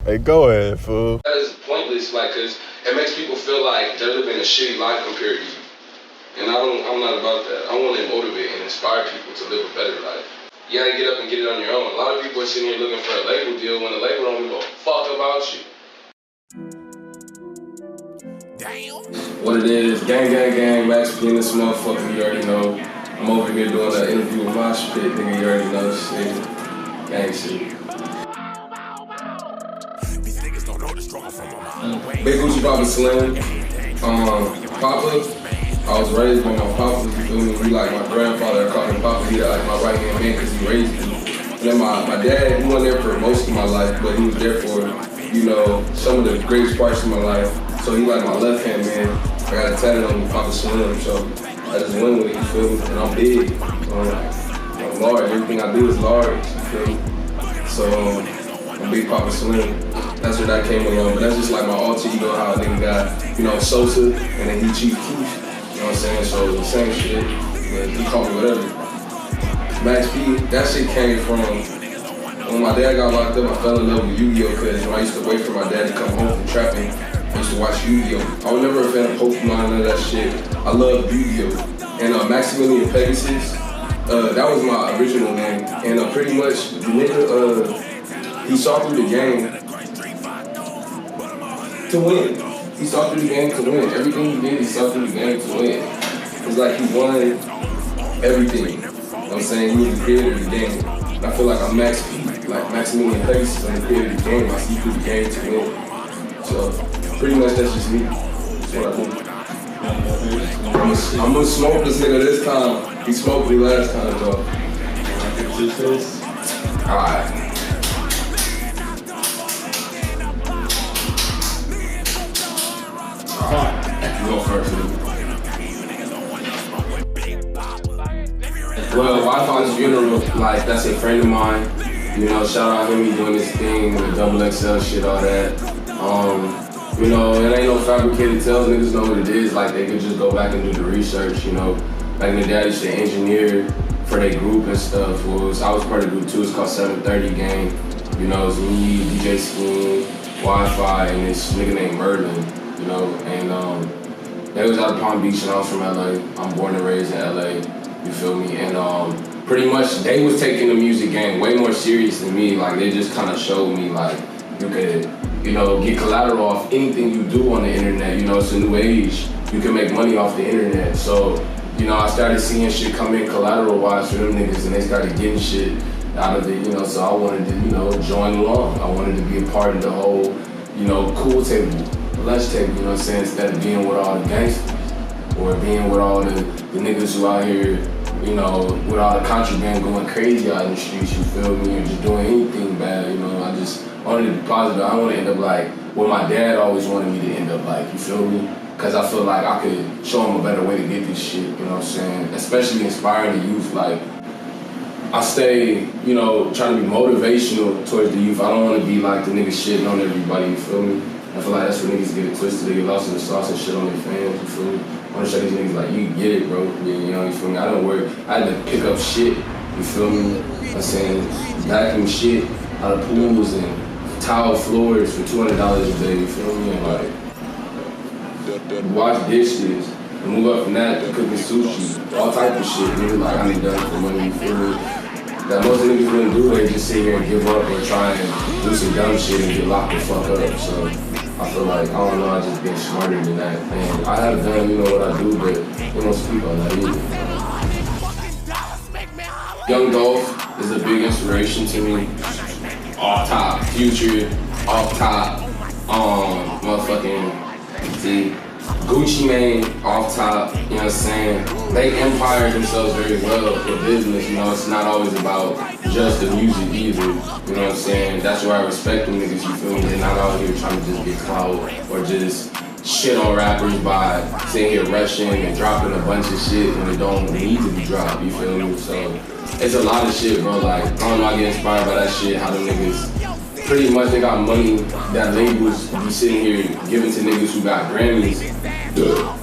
Hey, go ahead, fool. That is pointless, like, cause it makes people feel like they're living a shitty life compared to you. And I'm not about that. I want to motivate and inspire people to live a better life. You gotta get up and get it on your own. A lot of people are sitting here looking for a label deal when the label don't give a fuck about you. Damn. What it is, gang, MOSHPIT in this motherfucker, you already know. I'm over here doing an interview with MOSHPIT, nigga, you already know shit. Gang shit. Big Gucci Papa Slim. Papa, I was raised by my Papa, you feel me? He like my grandfather, I call him Papa, he like my right-hand man because he raised me. And then my dad, he wasn't there for most of my life, but he was there for, you know, some of the greatest parts of my life. So he like my left-hand man. I got a tattoo on me, Papa Slim, so I just went with it, you feel me? And I'm big, I'm large, everything I do is large, you feel me? So I'm Big Papa Slim. That's where that came along, but that's just like my alter ego, how a nigga got, you know, Sosa, and then he Chief Keef, you know what I'm saying? So the same shit, but he called me whatever. MOSHPIT, that shit came from, when my dad got locked up, I fell in love with Yu-Gi-Oh! Because I used to wait for my dad to come home from trapping. I used to watch Yu-Gi-Oh! I was never a fan of Pokemon, none of that shit. I loved Yu-Gi-Oh! And Maximilian Pegasus, that was my original name. And pretty much, the nigga, he saw through the game to win. He saw through the game to win. Everything he did, he saw through the game to win. It's like he won everything. You know what I'm saying? He was the creator of the game. And I feel like I'm MOSHPIT, like Maximilian Pegasus, I'm the creator of the game. I see through the game to win. So pretty much that's just me. That's what I do. I'm gonna smoke this nigga this time. He smoked me last time though. Alright. You go first, dude. Well, Wi-Fi's funeral, like, that's a friend of mine. You know, shout out him, he doing his thing with double XL shit, all that. You know, it ain't no fabricated tales, niggas know what it is. Like, they could just go back and do the research, you know. Back in the day, I used to engineer for their group and stuff. I was part of group 2, it's called 730 Gang. You know, it's me, DJ Scheme, Wi-Fi, and this nigga named Merlin. You know, and they was out of Palm Beach and I was from LA. I'm born and raised in LA, you feel me? And pretty much they was taking the music game way more serious than me. Like they just kind of showed me like you could, you know, get collateral off anything you do on the internet. You know, it's a new age. You can make money off the internet. So, you know, I started seeing shit come in collateral-wise for them niggas and they started getting shit out of it, you know, so I wanted to, you know, join along. I wanted to be a part of the whole, you know, cool table. Lunch table, you know what I'm saying, instead of being with all the gangsters or being with all the niggas who out here, you know, with all the contraband going crazy out in the streets, you feel me, or just doing anything bad, you know. I just wanted to be positive. I don't want to end up like what my dad always wanted me to end up like, you feel me? Because I feel like I could show him a better way to get this shit, you know what I'm saying? Especially inspiring the youth, like, I stay, you know, trying to be motivational towards the youth. I don't want to be like the niggas shitting on everybody, you feel me? I feel like that's where niggas get it twisted. They get lost in the sauce and shit on their fans, you feel me? I want to show these niggas like, you get it, bro. Yeah, you know, you feel me? I don't work. I had to pick up shit, you feel me? I'm saying, vacuum shit out of pools and tile floors for $200 a day, you feel me? And like, wash dishes and move up from that to cooking sushi, all type of shit. Niggas like, I need done for money, you feel me? That most niggas wouldn't do, they just sit here and give up or try and do some dumb shit and get locked the fuck up. So I feel like, I don't know, I just been smarter than that. And I have done, you know, what I do, but they don't speak on that either. Young Dolph is a big inspiration to me. Off top, Future, off top, motherfucking Gucci Mane, off top, you know what I'm saying? They empire themselves very well for business, you know, it's not always about just the music either, you know what I'm saying? That's why I respect them niggas, you feel me? They're not out here trying to just get clout or just shit on rappers by sitting here rushing and dropping a bunch of shit when it don't need to be dropped, you feel me? So it's a lot of shit, bro, like, I don't know, I get inspired by that shit, how them niggas pretty much they got money that labels be sitting here giving to niggas who got Grammys.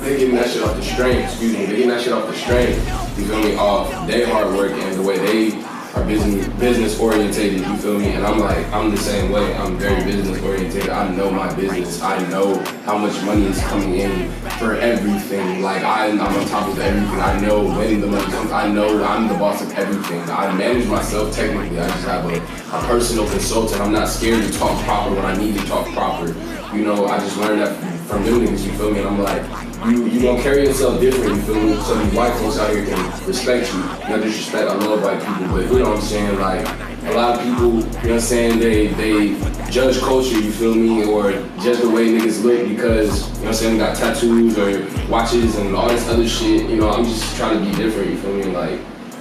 They getting that shit off the string, excuse me, they getting that shit off the string, you feel me, off their hard work and the way they are business orientated, you feel me? And I'm like, I'm the same way. I'm very business orientated. I know my business. I know how much money is coming in for everything. Like I'm on top of everything. I know when the money comes. I know I'm the boss of everything. I manage myself technically. I just have a personal consultant. I'm not scared to talk proper when I need to talk proper. You know, I just learned that from them niggas, you feel me? And I'm like, you gonna carry yourself different, you feel me? So these white folks out here can respect you. No disrespect, I love white people, but you know what I'm saying? Like, a lot of people, you know what I'm saying, they judge culture, you feel me? Or judge the way niggas look because, you know what I'm saying, they got tattoos or watches and all this other shit. You know, I'm just trying to be different, you feel me? Like,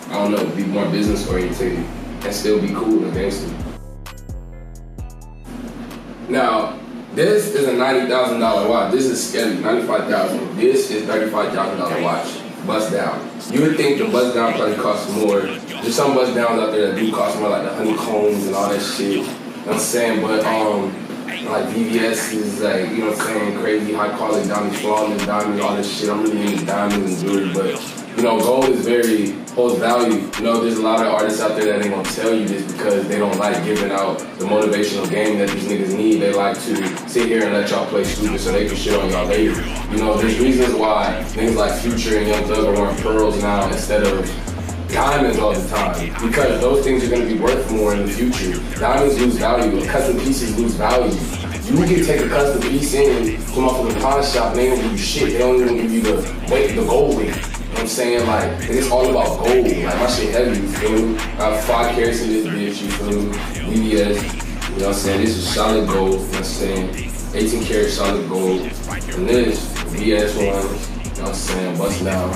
I don't know, be more business oriented and still be cool and gangster. Now, this is a $90,000 watch. This is scary, $95,000. This is $35,000 watch. Bust down. You would think the bust down probably costs more. There's some bust downs out there that do cost more, like the honeycombs and all that shit. You know what I'm saying? But like VVS is like, you know what I'm saying, crazy high quality diamonds, flawless diamonds, all this shit. I'm really into diamonds and jewelry, but you know, gold is holds value. You know, there's a lot of artists out there that ain't gonna tell you this because they don't like giving out the motivational game that these niggas need. They like to sit here and let y'all play stupid so they can shit on y'all later. You know, there's reasons why niggas like Future and Young Thug are wearing pearls now instead of diamonds all the time, because those things are gonna be worth more in the future. Diamonds lose value, and custom pieces lose value. You can take a custom piece in, come off of the pawn shop, and they don't give you shit. They don't even give you the gold weight. You know what I'm saying? Like, it's all about gold. Like, my shit heavy, you feel me? I have 5 carats in this bitch, you feel me? VVS, you know what I'm saying? This is solid gold, you know what I'm saying? 18 karat solid gold. And this, VS1, you know what I'm saying? Bust down.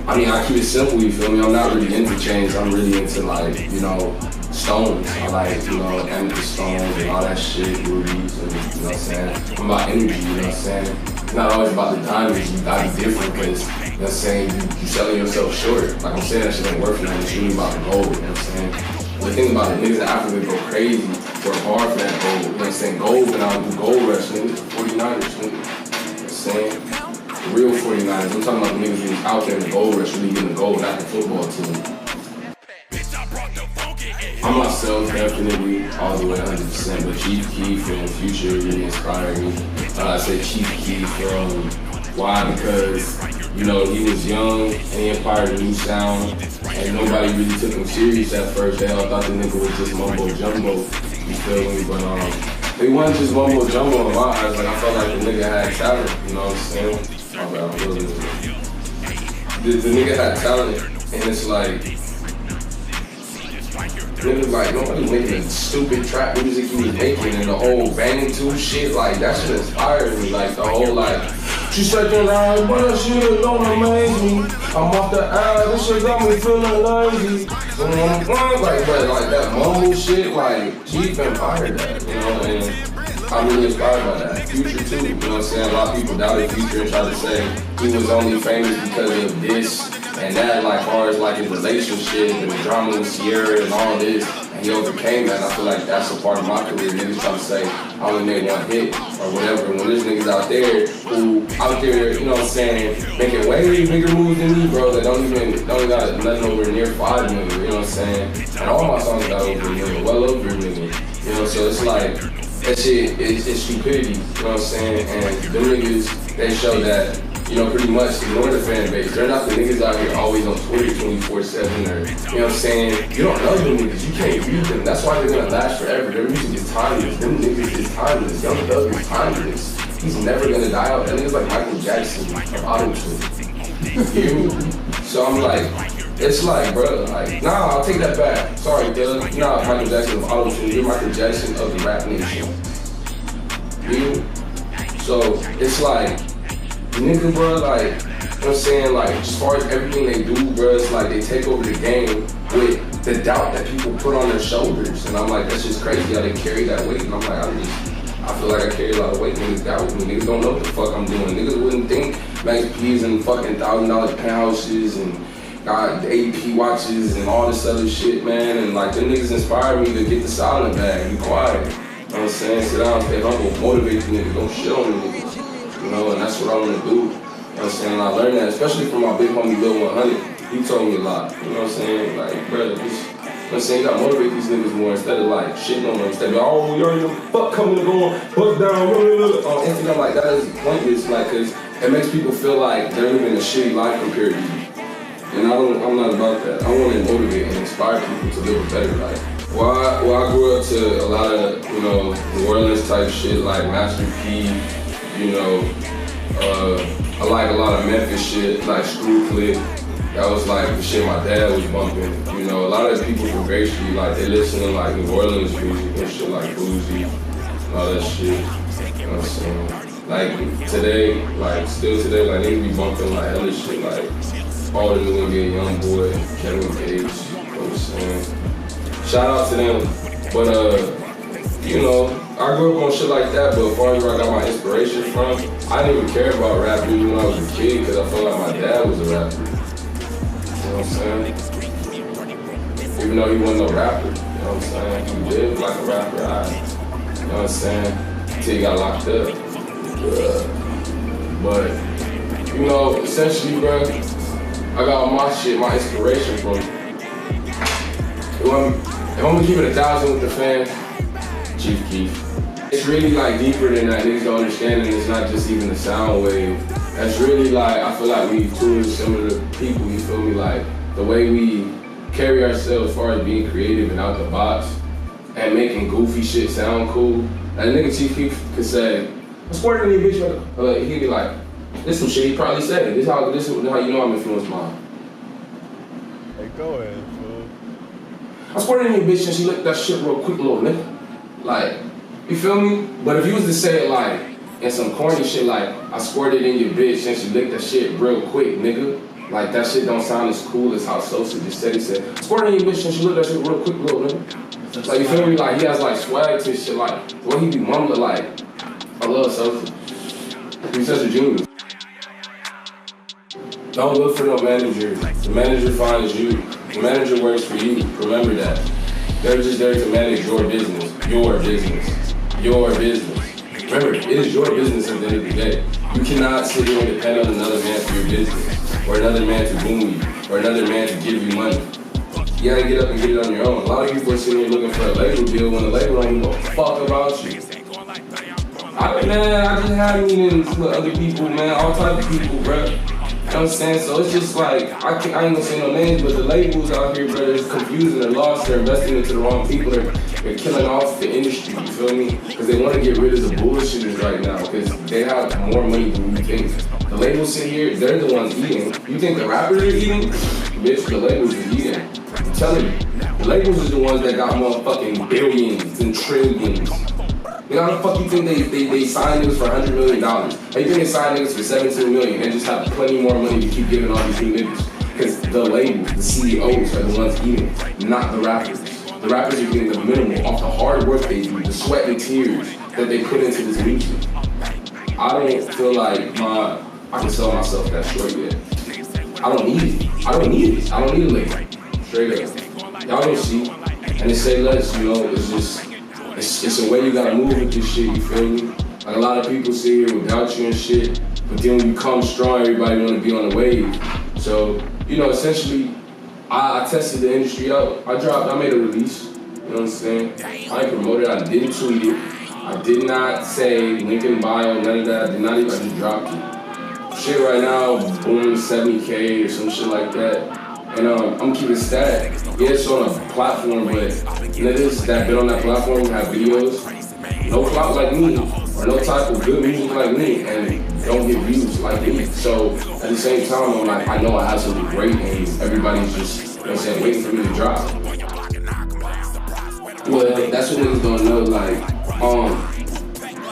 I mean, I keep it simple, you feel me? I'm not really into chains. I'm really into, like, you know, stones. I like, you know, amethyst stones and all that shit, rubies, and, you know what I'm saying? I'm about energy, you know what I'm saying? It's not always about the diamonds. You gotta be different because, you know what I'm saying, you selling yourself short. Like I'm saying, that shit ain't worth nothing. It's really about the gold, you know what I'm saying? The thing about it, niggas in Africa go crazy, work hard for that gold. You know what I'm saying? Gold, and I'll do gold rush, niggas, 49ers, niggas. You know what I'm saying? Real 49ers. I'm talking about the niggas who's out there in the gold rush, really getting the gold, not the football team. I'm myself, definitely, all the way 100%, but Chief Keef from Future really inspired me. I say Chief Keef from, why? Because, you know, he was young and he inspired a new sound, and nobody really took him serious at first. They all thought the nigga was just mumbo jumbo, you feel me? But he wasn't just mumbo jumbo in my eyes. Like, I felt like the nigga had talent, you know what I'm saying? The nigga had talent, and it's like, niggas like, nobody making the stupid trap music he was making and the whole banging to shit, like, that shit inspired me. Like, the whole, like, she said that I, but she don't amaze me. I'm off the ass, this shit got me feeling lazy. Like that mumble shit, like, Chief inspired that, you know, and I'm really inspired by that. Future too, you know what I'm saying? A lot of people doubted Future and tried to say he was only famous because of this and that, like, as far as like his relationship and the drama with Sierra and all this, and he overcame that. And I feel like that's a part of my career. Niggas trying to say I only made one hit or whatever. And when there's niggas out there who out there, you know what I'm saying, making way bigger moves than me, bro, that don't got nothing over near 5 million, you know what I'm saying? And all my songs got over a million, well over a million. You know, so it's like that shit is stupidity, you know what I'm saying? And them niggas, they show that, you know, pretty much ignore the fan base. They're not the niggas out here always on Twitter 24/7 or, you know what I'm saying? You don't know them niggas, you can't read them. That's why they're gonna last forever. Their music is timeless. Them niggas is timeless. Young Thug is timeless. He's never gonna die out. That nigga's like Michael Jackson of auto-tune. You hear me? So I'm like, it's like, bro, like, nah, I'll take that back. Sorry, Dylan. You're not Michael Jackson of auto-tune. You're Michael Jackson of the rap nation. You hear me? So it's like, nigga, bro, like, you know what I'm saying, like, as far as everything they do, bro, it's like they take over the game with the doubt that people put on their shoulders. And I'm like, that's just crazy how they carry that weight. And I'm like, I feel like I carry a lot of weight. Niggas doubt with me. Niggas don't know what the fuck I'm doing. Niggas wouldn't think Max P's and fucking $1,000 penthouses and got AP watches and all this other shit, man. And like, them niggas inspired me to get the silent bag, be quiet. You know what I'm saying? Sit down, stay humble, motivate the niggas, don't shit on the niggas. You know, and that's what I want to do. You know what I'm saying? And I learned that, especially from my big homie Lil 100. he told me a lot. You know what I'm saying? Like, bro, just, you know what I'm saying? You gotta motivate these niggas more instead of like shitting on them. Instead of, oh, you're the fuck coming and going, fuck down, on Instagram. Like, that is pointless, like, cause it makes people feel like they're living a shitty life compared to you. And I'm not about that. I want to motivate and inspire people to live a better life. Well, I grew up to a lot of, you know, New Orleans type shit, like Master P, you know, I like a lot of Memphis shit, like Screw Clip. That was like the shit my dad was bumping. You know, a lot of people from Bay Street, like they listen to like New Orleans music and shit, like Boozy and all that shit. You know what I'm saying? Like today, like still today, like they be bumping like hella shit, like all the new NBA Young Boy, Kevin Page. You know what I'm saying? Shout out to them. But you know, I grew up on shit like that, but as far as where I got my inspiration from, I didn't even care about rap music when I was a kid because I felt like my dad was a rapper. You know what I'm saying? Even though he wasn't no rapper, you know what I'm saying? He lived like a rapper, you know what I'm saying? Until he got locked up. But, you know, essentially, bro, I got all my shit, my inspiration from. If I'm gonna keep it 1,000 with the fans, Chief Keef. It's really like deeper than that. Niggas don't understand, and it's not just even a sound wave. That's really like, I feel like we too similar people, you feel me? Like the way we carry ourselves as far as being creative and out the box and making goofy shit sound cool. That nigga Chief Keef could say, I'm squirting in your bitch, he'd be like, this some shit he probably said. This is how you know I'm influenced mine. Hey, go ahead, fool. I squirted in your bitch and she licked that shit real quick, little nigga. Like, you feel me? But if you was to say it like, in some corny shit like, I squirted in your bitch and she licked that shit real quick, nigga. Like, that shit don't sound as cool as how Sosa just said. He said, squirted in your bitch and she licked that shit real quick, little nigga. Like, you feel me? Like, he has like swag to his shit, like, the way he be mumbling, like, I love Sosa. He's such a genius. Don't look for no manager. The manager finds you. The manager works for you. Remember that. They're just there to manage your business. Your business. Your business. Remember, it is your business at the end of the day. You cannot sit here and depend on another man for your business, or another man to boom you, or another man to give you money. You gotta get up and get it on your own. A lot of people are sitting here looking for a label deal when the label don't give a fuck about you. I just had meetings with other people, man, all types of people, bro. You know what I'm saying? So it's just like, I ain't gonna say no names, but the labels out here, bro, they're confused and they're lost, they're investing into the wrong people, they're killing off the industry, you feel me? Because they want to get rid of the bullshitters right now, because they have more money than you think. The labels sit here, they're the ones eating. You think the rappers are eating? Bitch, the labels are eating. I'm telling you, the labels are the ones that got motherfucking billions and trillions. You know how the fuck you think they sign niggas for $100 million? How you think they sign niggas for $17 million and just have plenty more money to keep giving all these new niggas? Because the labels, the CEOs are the ones eating, not the rappers. The rappers are getting the minimum off the hard work they do, the sweat and tears that they put into this music. I don't feel like I can sell myself that short yet. I don't need it. I don't need it. I don't need a label. Straight up. Y'all don't see. And they say less, you know, it's just, it's a way you gotta move with this shit, you feel me? Like a lot of people sit here without you and shit, but then when you come strong, everybody wanna be on the wave. So, you know, essentially, I tested the industry out. I made a release, you know what I'm saying? I ain't promoted, I didn't tweet it. I did not say link in bio, none of that. I did not even, I just dropped it. Shit right now, boom, 70K or some shit like that. And I'm keeping static. Yeah, it's on a platform, but niggas that been on that platform have videos, no clout like me, or no type of good music like me, and don't get views like me. So at the same time, I'm like, I know I have something great, and everybody's just, you know what I'm saying, waiting for me to drop. Well, that's what niggas don't know, like, I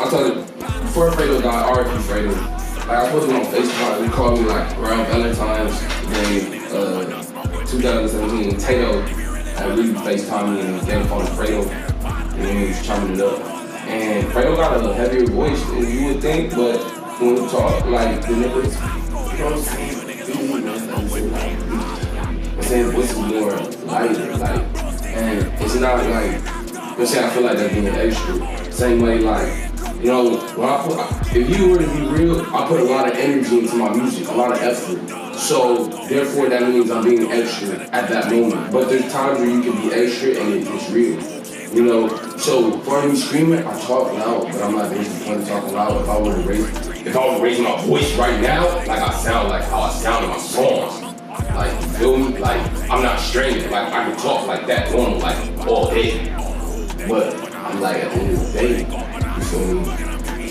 told you, before Fredo died, R.I.P. Fredo, like, I posted on FaceTime, he called me like around Valentine's Day, 2017, Tato had really FaceTime me and gave a phone to Fredo, and he was chopping it up. And Fredo got a heavier voice than you would think, but when we talk, like, the niggas, you know what I'm saying? I'm saying voice is more lighter, like, and it's not like, let's say I feel like that's being extra. Same way, like, You know, if you were to be real, I put a lot of energy into my music, a lot of effort. So therefore that means I'm being extra at that moment. But there's times where you can be extra and it's real. You know, so for me screaming, I talk loud, but I'm not basically point talking loud. If I were to raise my voice right now, like I sound like how I sound in my songs. Like, you feel me? Like, I'm not straining. Like, I can talk like that normal, like, all day. But I'm like, at the end of the day, you feel me?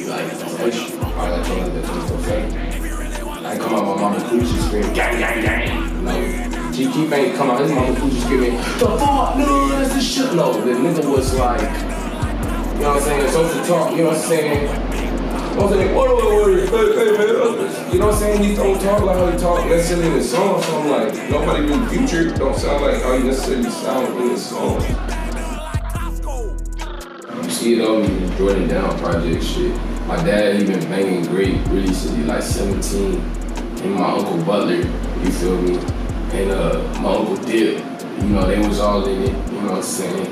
Like, it's extra. I like to that 24/7. I come out my mama coochie screaming, gang, gang, gang. Like, she keep ain't come out his mama coochie screaming, the fuck, no, that's the shit. No, the nigga was like, you know what I'm saying, social talk, you know what I'm saying? I was like, what, hey, man, you know what I'm saying? He don't talk like how he talk necessarily in his song, so I'm like, nobody really Future don't sound like how he necessarily sound in his song. You see it on me, Jordan Down project shit. My dad, he been banging great really since he like 17. And my Uncle Butler, you feel me? And my Uncle Dip, you know, they was all in it, you know what I'm saying?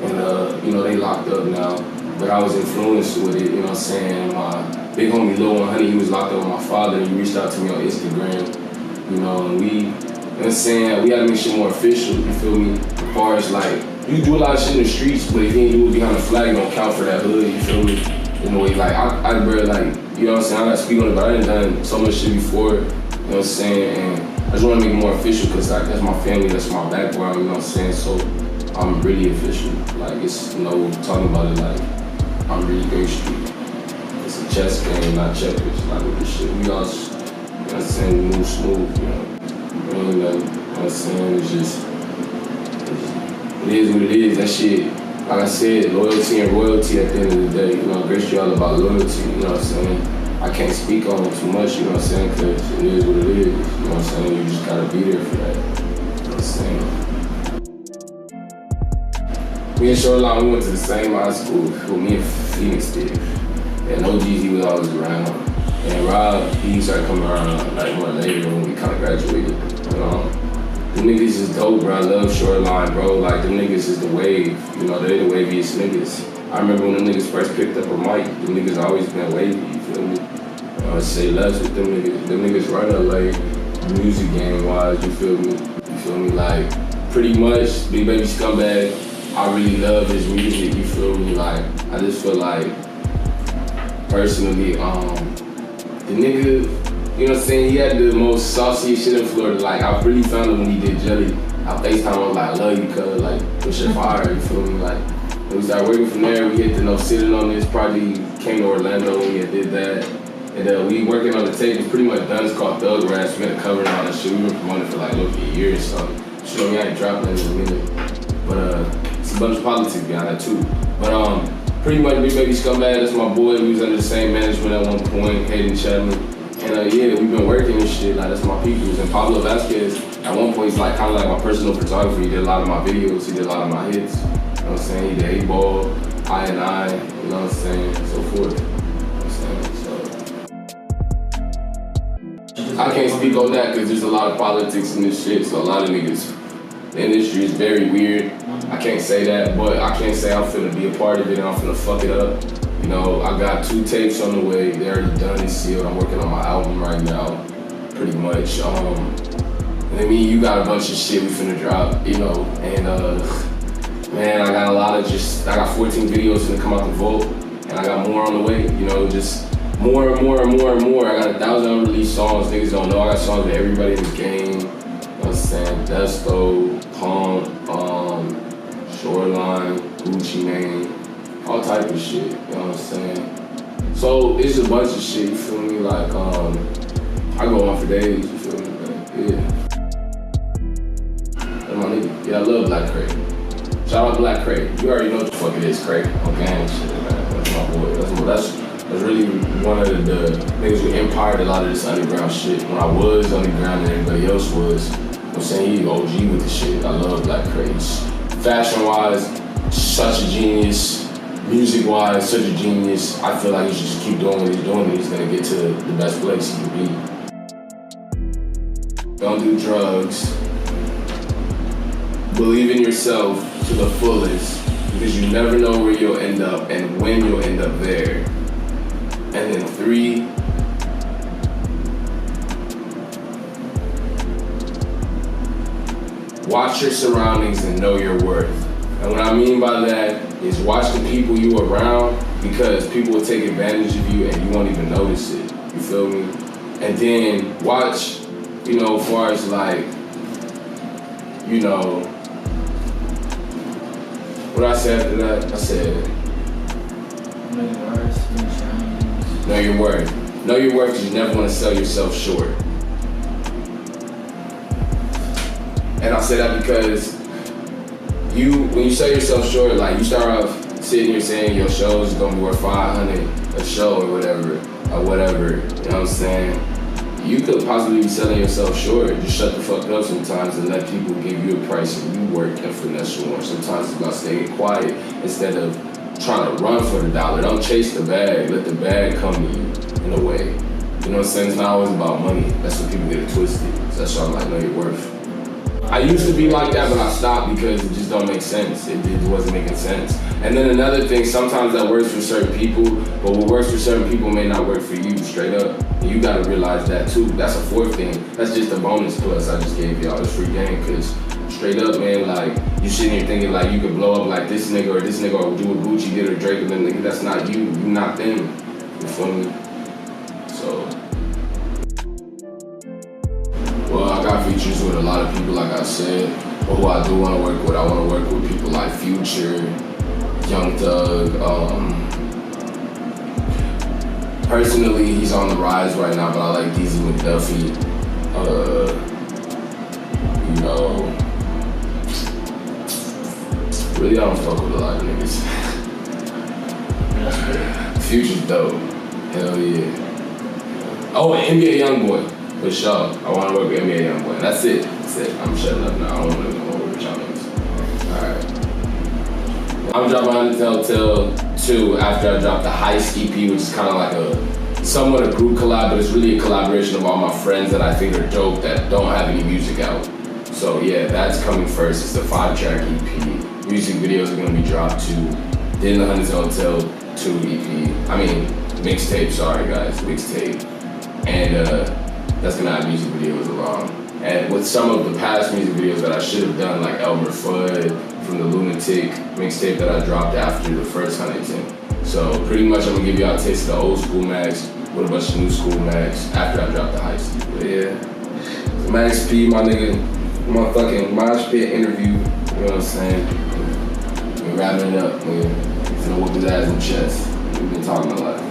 And you know, they locked up now. But I was influenced with it, you know what I'm saying? My big homie Lil 100, he was locked up with my father, and he reached out to me on Instagram, you know, and we, you know what I'm saying, we had to make shit more official, you feel me? As far as like, you do a lot of shit in the streets, but if you ain't do it behind the flag, you don't count for that hood, you feel me? In a way, like, I bro, like, you know what I'm saying, I gotta speak on it, but I done done so much shit before, you know what I'm saying, and I just wanna make it more official, cause like, that's my family, that's my background, you know what I'm saying, so I'm really official, like, it's, you know, talking about it, like, I'm really Great Street. It's a chess game, not checkers. Like with this shit, we all, you know what I'm saying, move smooth, you know. You know what I'm saying? It is what it is. That shit, like I said, loyalty and royalty at the end of the day. You know, Great Street all about loyalty, you know what I'm saying? I can't speak on it too much, you know what I'm saying? Cause it is what it is, you know what I'm saying? You just gotta be there for that, you know what I'm saying? Me and Shoreline, we went to the same high school. Well, me and Phoenix did. And OG, he was always around. And Rob, he started coming around like more later when we kind of graduated. The niggas is dope, bro. I love Shoreline, bro. Like, the niggas is the wave. You know, they're the waviest niggas. I remember when the niggas first picked up a mic, the niggas always been wavy, you feel me? I say less with them niggas. Them niggas run LA, music game-wise, you feel me? You feel me? Like, pretty much, Big Baby Scumbag, I really love his music, you feel me? Like, I just feel like, personally, the nigga, you know what I'm saying, he had the most saucy shit in Florida. Like, I really found him when he did Jelly. I FaceTime, I was like, I love you, cuz, like, push your fire, you feel me? Like, when we started working from there, we hit the No Sitting on this project, came to Orlando, we had did that. And we working on the tape, it's pretty much done, it's called Thug Raps, we had a cover and all that shit. We've been promoting for like, look, a year or something. Sure, we ain't dropping it in a minute. But, it's a bunch of politics behind that too. But pretty much Big Baby Scumbag, that's my boy. We was under the same management at one point, Hayden Chapman. And yeah, we've been working and shit, like that's my peoples. And Pablo Vasquez, at one point, he's like kind of like my personal photographer. He did a lot of my videos, he did a lot of my hits. You know what I'm saying? He did 8-Ball, I, you know what I'm saying, so forth. You know what I'm saying? So I can't speak on that because there's a lot of politics in this shit, so a lot of niggas. The industry is very weird. I can't say that, but I can't say I'm finna be a part of it and I'm finna fuck it up. You know, I got 2 tapes on the way. They're already done and sealed. I'm working on my album right now, pretty much. And I mean, you got a bunch of shit we finna drop, you know. And man, I got I got 14 videos finna come out the vault, and I got more on the way. You know, just more and more and more and more. I got 1,000 unreleased songs. Niggas don't know. I got songs with everybody in the game. You know what I'm saying? Desto, Pump, Shoreline, Gucci Mane, all type of shit, you know what I'm saying? So it's a bunch of shit, you feel me? Like, I go on for days, you feel me? But, yeah. That's my nigga. Yeah, I love Black Crate. Shout out Black Crate. You already know what the fuck it is, Crate. On gang shit, man. That's my boy. That's really one of the niggas who empired a lot of this underground shit. When I was underground and everybody else was, you know what I'm saying, he OG with the shit. I love Black Crate. Fashion-wise, such a genius. Music-wise, such a genius. I feel like he should just keep doing what he's doing and he's gonna get to the best place he can be. Don't do drugs. Believe in yourself to the fullest because you never know where you'll end up and when you'll end up there. And then 3, watch your surroundings and know your worth. And what I mean by that is watch the people you around, because people will take advantage of you and you won't even notice it. You feel me? And then watch, you know, as far as like, you know, what I said after that, I said, know your worth. Know your worth because you never want to sell yourself short. And I say that because when you sell yourself short, like you start off sitting here saying your show is gonna be worth $500 a show or whatever, you know what I'm saying? You could possibly be selling yourself short. Just shut the fuck up sometimes and let people give you a price and you work and finesse more. Sometimes it's about staying quiet instead of trying to run for the dollar. Don't chase the bag, let the bag come to you in a way. You know what I'm saying? It's not always about money. That's what people get it twisted. So that's why I'm like, know your worth. I used to be like that, but I stopped because it just don't make sense. It wasn't making sense. And then another thing, sometimes that works for certain people, but what works for certain people may not work for you, straight up. And you gotta realize that too. That's a fourth thing. That's just a bonus plus I just gave y'all. It's free game, cause straight up, man, like, you sitting here thinking like you could blow up like this nigga or do what Gucci did or Drake, and then nigga, that's not you. You not them. You feel me? So. Well, I got features with a lot of people, like I said, but who I do want to work with, I want to work with people like Future, Young Thug. Personally, he's on the rise right now, but I like DZ McDuffie. You know, really I don't fuck with a lot of niggas. Future's dope. Hell yeah. Oh, and NBA Youngboy. For sure. I want to work with NBA Youngboy. That's it. I'm shutting up now. I don't want to go with y'all niggas. Alright. I'm dropping Undertale Tale 2 after I dropped the Heist EP, which is kind of like somewhat a group collab, but it's really a collaboration of all my friends that I think are dope that don't have any music out. So yeah, that's coming first. It's a 5-track EP. Music videos are going to be dropped too. Then the Undertale Tale 2 EP. I mean, mixtape, sorry guys, mixtape. And that's gonna have music videos along. And with some of the past music videos that I should have done, like Elmer Fudd from the Lunatic mixtape that I dropped after the first Huntington. So pretty much I'm gonna give y'all a taste of the old school Max with a bunch of new school Max after I drop the Heist. But yeah, so Max P, my nigga, motherfucking MOSHPIT interview, you know what I'm saying? We're wrapping it up, nigga. He's gonna whoop his ass in the chest. We've been talking a lot.